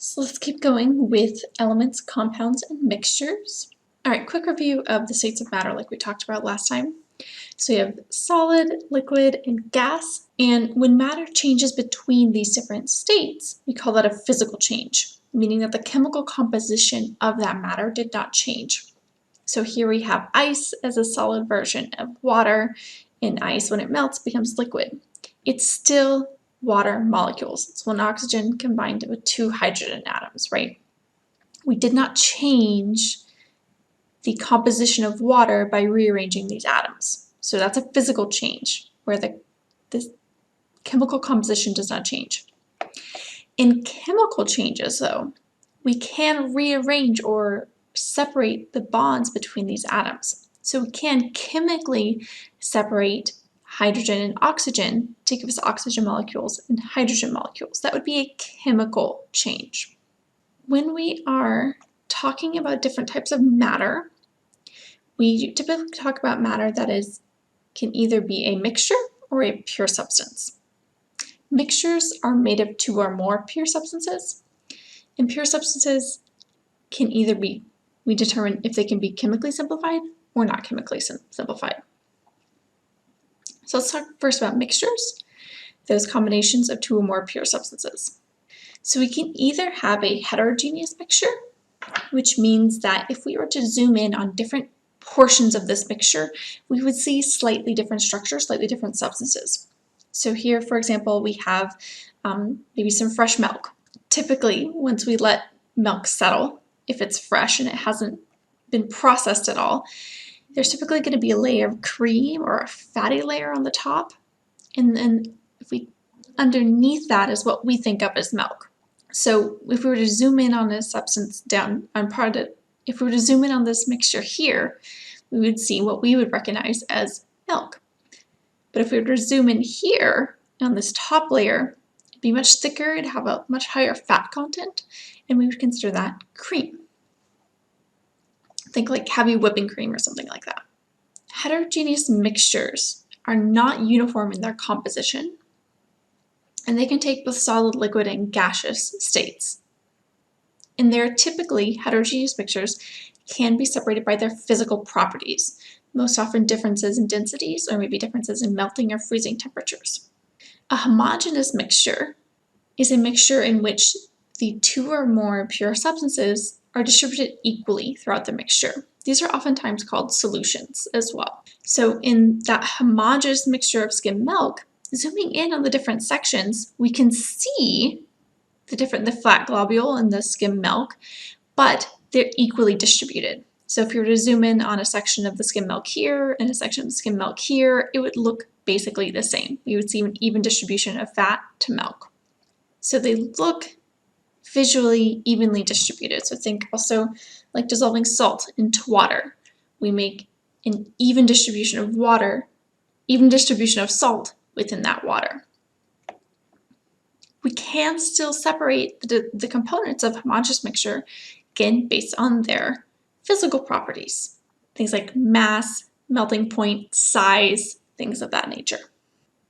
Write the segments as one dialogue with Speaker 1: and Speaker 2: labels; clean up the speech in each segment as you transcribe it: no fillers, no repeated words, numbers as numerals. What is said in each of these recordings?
Speaker 1: So let's keep going with elements, compounds, and mixtures. All right, quick review of the states of matter like we talked about last time. So you have solid, liquid, and gas. And when matter changes between these different states, we call that a physical change, meaning that the chemical composition of that matter did not change. So here we have ice as a solid version of water, and ice, when it melts, becomes liquid. It's still water molecules. It's one oxygen combined with two hydrogen atoms, right? We did not change the composition of water by rearranging these atoms. So that's a physical change where the chemical composition does not change. In chemical changes, though, we can rearrange or separate the bonds between these atoms. So we can chemically separate hydrogen and oxygen to give us oxygen molecules and hydrogen molecules. That would be a chemical change. When we are talking about different types of matter, we typically talk about matter that can either be a mixture or a pure substance. Mixtures are made of two or more pure substances, and pure substances can either be, we determine if they can be chemically simplified or not chemically simplified. So let's talk first about mixtures, those combinations of two or more pure substances. So we can either have a heterogeneous mixture, which means that if we were to zoom in on different portions of this mixture, we would see slightly different structures, slightly different substances. So here, for example, we have maybe some fresh milk. Typically, once we let milk settle, if it's fresh and it hasn't been processed at all, there's typically going to be a layer of cream or a fatty layer on the top. And then underneath that is what we think of as milk. So if we were to zoom in on this substance if we were to zoom in on this mixture here, we would see what we would recognize as milk. But if we were to zoom in here on this top layer, it'd be much thicker, it'd have a much higher fat content, and we would consider that cream. Think like heavy whipping cream or something like that. Heterogeneous mixtures are not uniform in their composition, and they can take both solid, liquid, and gaseous states. And they're typically, heterogeneous mixtures can be separated by their physical properties, most often differences in densities or maybe differences in melting or freezing temperatures. A homogeneous mixture is a mixture in which the two or more pure substances are distributed equally throughout the mixture. These are oftentimes called solutions as well. So in that homogeneous mixture of skim milk, zooming in on the different sections, we can see the flat globule and the skim milk, but they're equally distributed. So if you were to zoom in on a section of the skim milk here and a section of the skim milk here, it would look basically the same. You would see an even distribution of fat to milk. So they look visually evenly distributed. So think also like dissolving salt into water. We make an even distribution of water, even distribution of salt within that water. We can still separate the components of homogeneous mixture, again, based on their physical properties. Things like mass, melting point, size, things of that nature.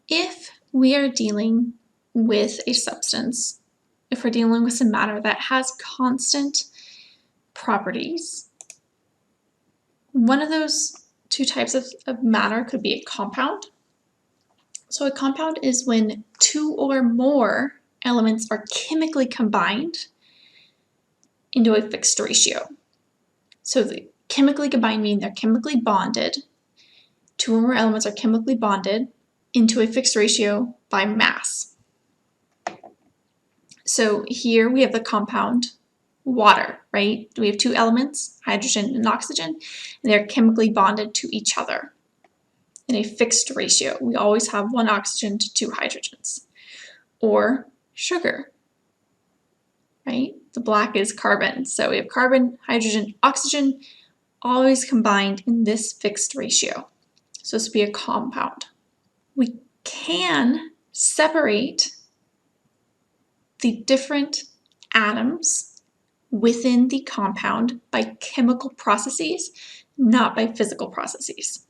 Speaker 1: If we are dealing with a substance, if we're dealing with some matter that has constant properties, one of those two types of matter could be a compound. So a compound is when two or more elements are chemically combined into a fixed ratio. So the chemically combined mean they're chemically bonded. Two or more elements are chemically bonded into a fixed ratio by mass. So here we have the compound water, right? We have two elements, hydrogen and oxygen, and they're chemically bonded to each other in a fixed ratio. We always have one oxygen to two hydrogens. Or sugar, right? The black is carbon. So we have carbon, hydrogen, oxygen, always combined in this fixed ratio. So this would be a compound. We can separate the different atoms within the compound by chemical processes, not by physical processes.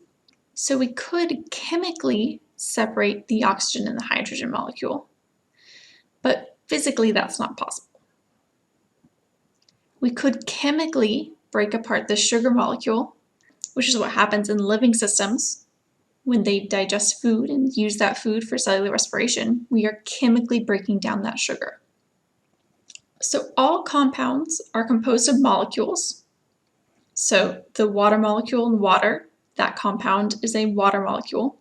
Speaker 1: So we could chemically separate the oxygen and the hydrogen molecule, but physically that's not possible. We could chemically break apart the sugar molecule, which is what happens in living systems when they digest food and use that food for cellular respiration. We are chemically breaking down that sugar. So all compounds are composed of molecules. So the water molecule in water, that compound is a water molecule.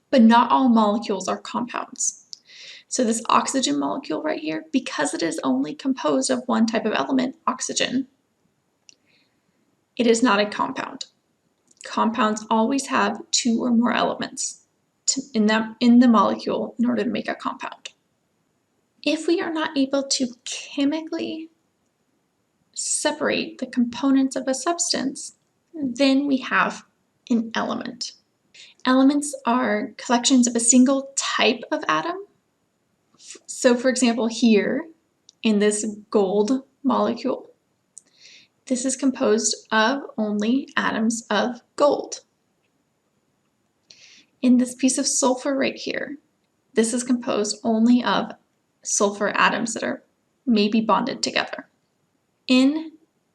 Speaker 1: But not all molecules are compounds. So this oxygen molecule right here, because it is only composed of one type of element, oxygen, it is not a compound. Compounds always have two or more elements in the molecule in order to make a compound. If we are not able to chemically separate the components of a substance, then we have an element. Elements are collections of a single type of atom. So for example, here in this gold molecule, this is composed of only atoms of gold. In this piece of sulfur right here, this is composed only of sulfur atoms that are maybe bonded together. In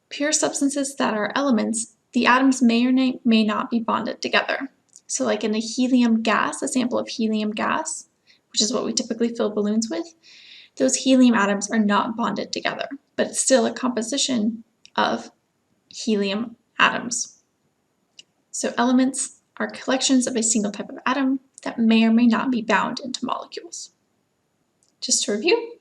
Speaker 1: pure substances that are elements, the atoms may or may not be bonded together. So like in a helium gas, a sample of helium gas, which is what we typically fill balloons with, those helium atoms are not bonded together, but it's still a composition of helium atoms. So elements are collections of a single type of atom that may or may not be bound into molecules. Just to review,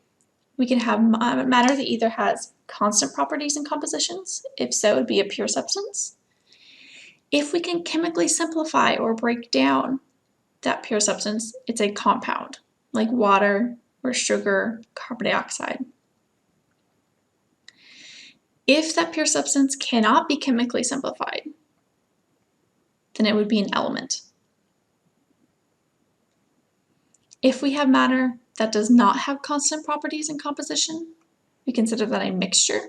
Speaker 1: we can have matter that either has constant properties and compositions. If so, it would be a pure substance. If we can chemically simplify or break down that pure substance, it's a compound, like water or sugar, carbon dioxide. If that pure substance cannot be chemically simplified, then it would be an element. If we have matter that does not have constant properties and composition, we consider that a mixture.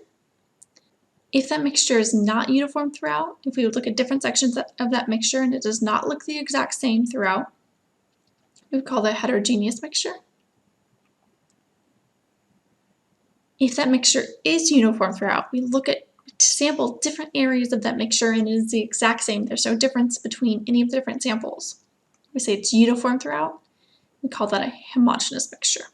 Speaker 1: If that mixture is not uniform throughout, if we would look at different sections of that mixture and it does not look the exact same throughout, we would call that a heterogeneous mixture. If that mixture is uniform throughout, we look at sample different areas of that mixture and it is the exact same. There's no difference between any of the different samples. We say it's uniform throughout. We call that a homogeneous mixture.